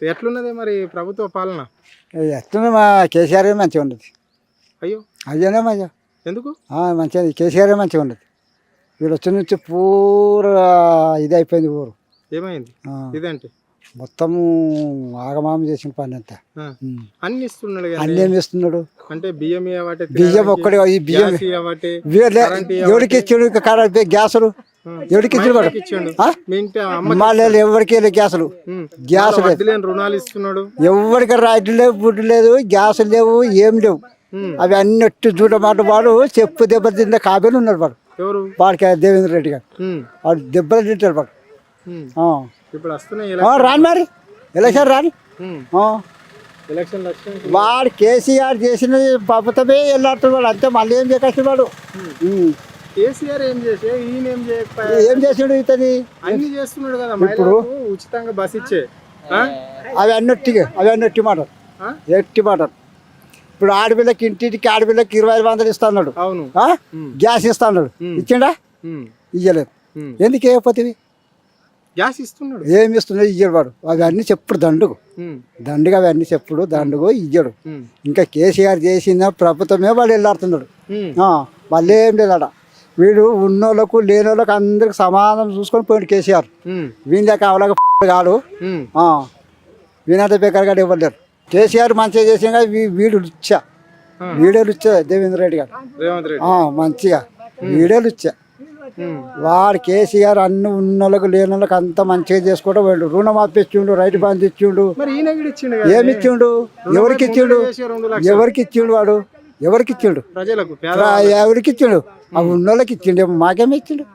ఎట్లున్నది మరి ప్రభుత్వ పాలన? ఎట్లున్నా మా కేసీఆర్ మంచిగా ఉండదు. అయ్యో అయ్యానే మంచిగా ఎందుకు? మంచిగా కేసీఆర్ మంచిగా ఉండదు. వీళ్ళు వచ్చిన నుంచి పూరా ఇది అయిపోయింది ఊరు. ఏమైంది ఇదంటే? మొత్తము ఆగమాగం చేసిన పని అంతా. అన్ని ఇస్తున్నాడు, అన్ని ఏమి ఇస్తున్నాడు అంటే బియ్యం ఇవ్వటే, బియ్యం ఒక్కడే. ఈ బియ్యం ఇవ్వటే, ఎవరికి ఇచ్చాడు? గ్యాసులు ఎవరికి ఇచ్చాడు? ఎవరికి గ్యాసులు రుణాలు ఇస్తున్నాడు. ఎవరికి రైతు లేవు, బుడ్డు లేదు, గ్యాసులు లేవు, ఏం లేవు. అవి అన్నట్టు చూడమాట. వాడు చెప్పు దెబ్బలు తిన్న కాబేలు ఉన్నాడు. వాడు ఎవరు? వాడికి దేవేంద్ర రెడ్డి గారు. వాడు దెబ్బలు తింటాడు. వాడు రాని మరి ఎలక్షన్ రాని. వాడు కేసీఆర్ చేసిన ప్రభుత్వమే వెళ్ళాడుతాడు. వాడు అంతే. మళ్ళీ ఏం చేయకస్తాడు వాడు. కేసీఆర్ ఏం చేసే, ఈయన ఏం చేసాడు? ఇతని అన్ని చేస్తున్నాడు కదా. ఇప్పుడు ఉచితంగా బస్ ఇచ్చే అవి అన్నట్టు మాట, ఎట్టి మాట. ఇప్పుడు ఆడపిల్లకి ఇంటికి ఆడపిల్లకి 25,000 ఇస్తున్నాడు. అవును. గ్యాస్ ఇస్తున్నాడు. ఇచ్చిండా? ఇయ్యలేదు. ఎందుకు ఇవ్వకపోతే? గ్యాస్ ఇస్తున్నాడు. ఏమి ఇస్తున్నాడు? ఇయ్యడు వాడు. అవి అన్ని చెప్పుడు దండుగా అవి అన్ని చెప్పుడు దండుగో ఇయ్యడు. ఇంకా కేసీఆర్ చేసిన ప్రభుత్వమే వాళ్ళు వెళ్ళాడుతున్నాడు. వాళ్ళు ఏం లేదు. వీడు ఉన్నోళ్ళకు లేనోళ్ళకు అందరికి సమానం చూసుకొని పోయిండు కేసీఆర్. వీళ్ళ కావాలక కాడు. వీణంత బేకార్ గారు ఇవ్వలేరు. కేసీఆర్ మంచిగా చేసిన వీడు లుచ్చా. వీడే లుచ్చా దేవేంద్ర రెడ్డి గారు. మంచిగా వీడే లుచ్చా. వాడు కేసీఆర్ అన్ని ఉన్నోళ్ళకు లేనోళ్ళకి అంతా మంచిగా చేసుకోవడం. వాడు రుణమాఫీ ఇచ్చిండు, రైతు బంధు ఇచ్చిండు. ఏమి ఇచ్చిండు? ఎవరికి ఇచ్చిండు? వాడు ఎవరికి ఇచ్చిండు? ఎవరికి ఇచ్చిండు? అవి ఉన్నోళ్ళకి ఇచ్చిండు. మాకేమి ఇచ్చిండు?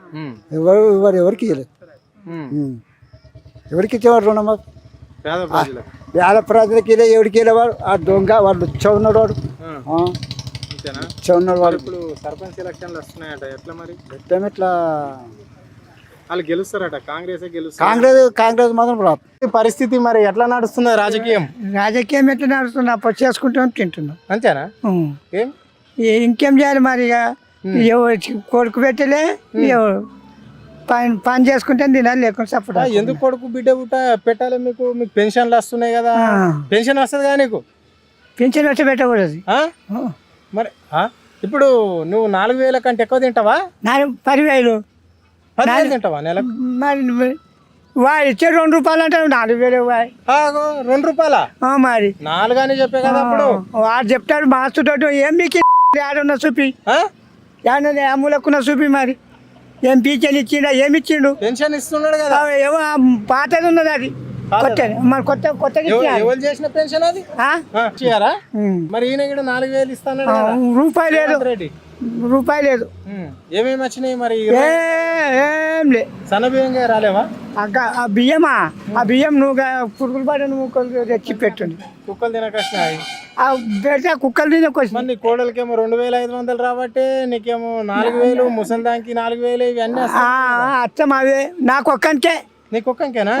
ఎవరికి ఇవ్వలేదు. ఎవరికి ఇచ్చేవాడు రుణమాఫీ? పేద ప్రజలకి ఇదే. ఎవరికి వెళ్ళేవాడు? ఆ దొంగ వాడు లుచ్చ ఉన్నాడు. వాడు ఉన్నాడు. వాడు ఇప్పుడు సర్పంచ్ ఎలక్షన్లు వస్తున్నాయట. ఎట్లా మరి? ఎట్లా వాళ్ళు గెలుస్తారట? కాంగ్రెస్ కాంగ్రెస్ మాత్రం రాదు. పరిస్థితి మరి ఎట్లా నడుస్తుంది రాజకీయం? ఎట్లా నడుస్తుంది? అప్పుడు చేసుకుంటాం, తింటున్నాం. అంతేనా? ఏం ఇంకేం చేయాలి మరి? ఇక కొడుకు పెట్టలే, పని చేసుకుంటే తినాలి, లేకుండా సపోర్ట్. ఎందుకు కొడుకు బిడ్డ బుట్ట పెట్టాలి? మీకు పెన్షన్లు వస్తున్నాయి కదా. పెన్షన్ వస్తుంది కదా నీకు? పెన్షన్ వచ్చి పెట్టకూడదు మరి. ఇప్పుడు నువ్వు 4,000 కంటే ఎక్కువ తింటావా? 10,000 తింటావా నెలకు? మరి వాడు ఇచ్చే 2 రూపాయలు అంటే 4,000. 2 రూపాయలా? మరి 4 అని చెప్పే కదా. అప్పుడు వాడు చెప్తాడు మాస్తుతో. ఏం మీకు ఏడున్నా చూపి, మూలకున్న చూపి. మరి ఏం పీచని ఇచ్చిండా? ఏమి ఇచ్చిండు? పెన్షన్ ఇస్తున్నాడు కదా. ఏమో పాతది ఉన్నది. అది మరి కొత్తగా చేసిన పెన్షన్ అది ఇచ్చారా? మరి ఈయన కూడా 4,000 ఇస్తాను. రూపాయి లేదు. ఏమేమి వచ్చినాయి మరి? ఏం లేదు. సన్న బియ్యంగా రాలేవా? ఆ బియ్యమా? ఆ బియ్యం నువ్వు పురుగులు పడి నువ్వు తెచ్చి పెట్టుండి. కుక్కలు తినకొచ్చినాయి. పెడితే కుక్కలు తినకొచ్చి. నీ కోడలకేమో 2,500 రాబట్టే, నీకేమో 4,000, ముసలిదానికి 4,000. ఇవన్నీ అచ్చం అవే. నాకు ఒక్కనికే. నీకు ఒక్కనికేనా?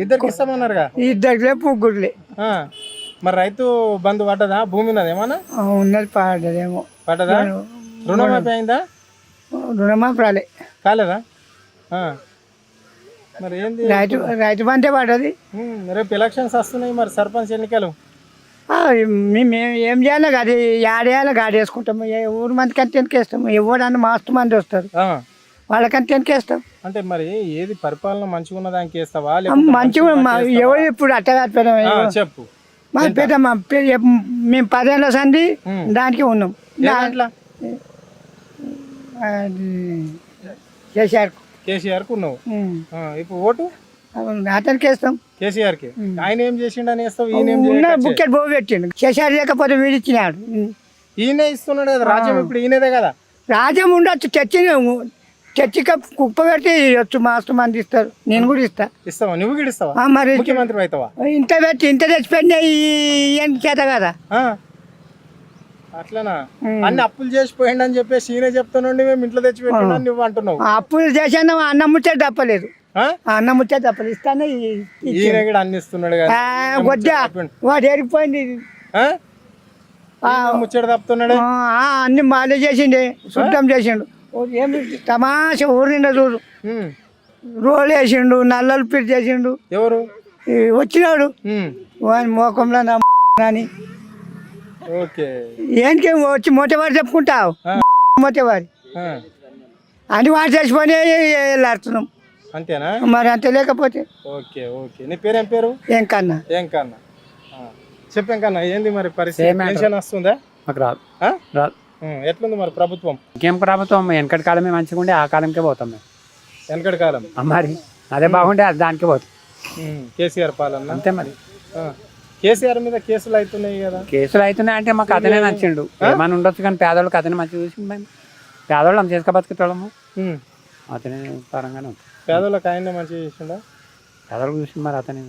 ఇద్దరికి ఇస్తామన్నారుగా. ఇద్దరికి పుగ్గుడులే. మరి రైతు బంధు పడ్డదా? భూమి ఉన్నది ఏమన్నా? ఉన్నది. పడ్డదేమో. పడ్డదా? రుణమాఫీ అయిందా? రుణమాఫీ రాలే. కాలేదా? మరి ఏంది? రైతు బంధే పడ్డది. రేపు ఎలక్షన్స్ వస్తున్నాయి. మరి సర్పంచ్ ఎన్నికలు మేము ఏం చేయాలి? అది ఏడేయాలి, గాడి వేసుకుంటాము. ఊరు మంది కంటే వెనకేస్తాము. ఎవడన్నా మస్తు మంది వస్తారు, వాళ్ళకంటే వెనకేస్తాం. అంటే మరి ఏది పరిపాలన మంచిగా ఉన్న దానికి వేస్తావా? మంచిగా ఎవరు ఇప్పుడు అట్టగా చెప్పు. మా పేద మేము 10 ఏళ్ళ సంది దానికి ఉన్నాం. కేసీఆర్ కు ఉన్నావు. ఇప్పుడు ఓటు అతనికి వేస్తాం. కేసీఆర్ కి. ఆయన ఏం చేసిండు అని వేస్తావు? బుక్కెట్ బో పెట్టిండు. కేసీఆర్ లేకపోతే వీడిచ్చినాడు. ఈయనే ఇస్తున్నాడు కదా రాజ్యం. ఇప్పుడు ఈయనదే కదా రాజ్యం. ఉండొచ్చు. చర్చి కుప్ప పెడితే ఇవ్వచ్చు. మస్తు మంది ఇస్తారు. నేను కూడా ఇస్తావా? నువ్వు కూడా ఇస్తావా? మరి ముఖ్యమంత్రి అవుతావా? ఇంత పెట్టి ఇంత తెచ్చిపెట్టినా చేత కదా. అట్లనా? అన్ని అప్పులు చేసిపోయిండు అని చెప్పేసి ఈయన చెప్తున్నాండి. మేము ఇంట్లో తెచ్చిపెట్టినా నువ్వు అంటున్నావు. అప్పులు చేసాను. అన్నం ముచ్చే తప్పలేదు. అన్నం ముచ్చే తప్పలేదు. ఇస్తానే ఈయన కూడా అన్ని ఇస్తున్నాడు కదా. వాడు ఏరిపోయింది. ముచ్చట తప్పుతున్నాడు. అన్ని మాలే చేసిండే. శుద్ధం చేసిండు. ఏమి తమాషా ఊరి నిండా చూడు. రోలు వేసిండు, నల్లలు పిడి చేసిండు. ఎవరు? వచ్చినాడు వాని మోకంలో నా అని ఓకే ఏంటికేం వచ్చి మొట్టవారి చెప్పుకుంటావు మొట్టవారి అని వాడు చచ్చిపోయి వెళ్ళాడుతున్నాం అంతేనా మరి అంతే లేకపోతే ఓకే ఓకే నీ పేరు ఏం పేరు ఏం కన్నా చెప్పాం కన్నా ఏంది మరి పరిస్థితి పెన్షన్ వస్తుందా మాకు రాదు ఆ? రాదు ఎట్లుంది మరి ప్రభుత్వం ఇంకేం ప్రభుత్వం వెనకటి కాలమే మంచిగా ఉండే ఆ కాలంకే పోతాం మేము వెనకటి కాలం మరి అదే బాగుండే అది దానికే పోతాం కేసీఆర్ పాలన అంతే మరి కేసీఆర్ మీద కేసులు అవుతున్నాయి కదా కేసులు అవుతున్నాయి అంటే మాకు అతనే నచ్చిండు ఏమైనా ఉండొచ్చు కానీ పేదవాళ్ళకి అతనే మంచిగా చూసి మేము పేదవాళ్ళం చేసుక బతికేటోళ్ళము అతనే పరంగానే ఉంటుంది పేదలకు ఆయన మంచిగా చేసిండా పేదవాళ్ళకి చూసి మరి అతనే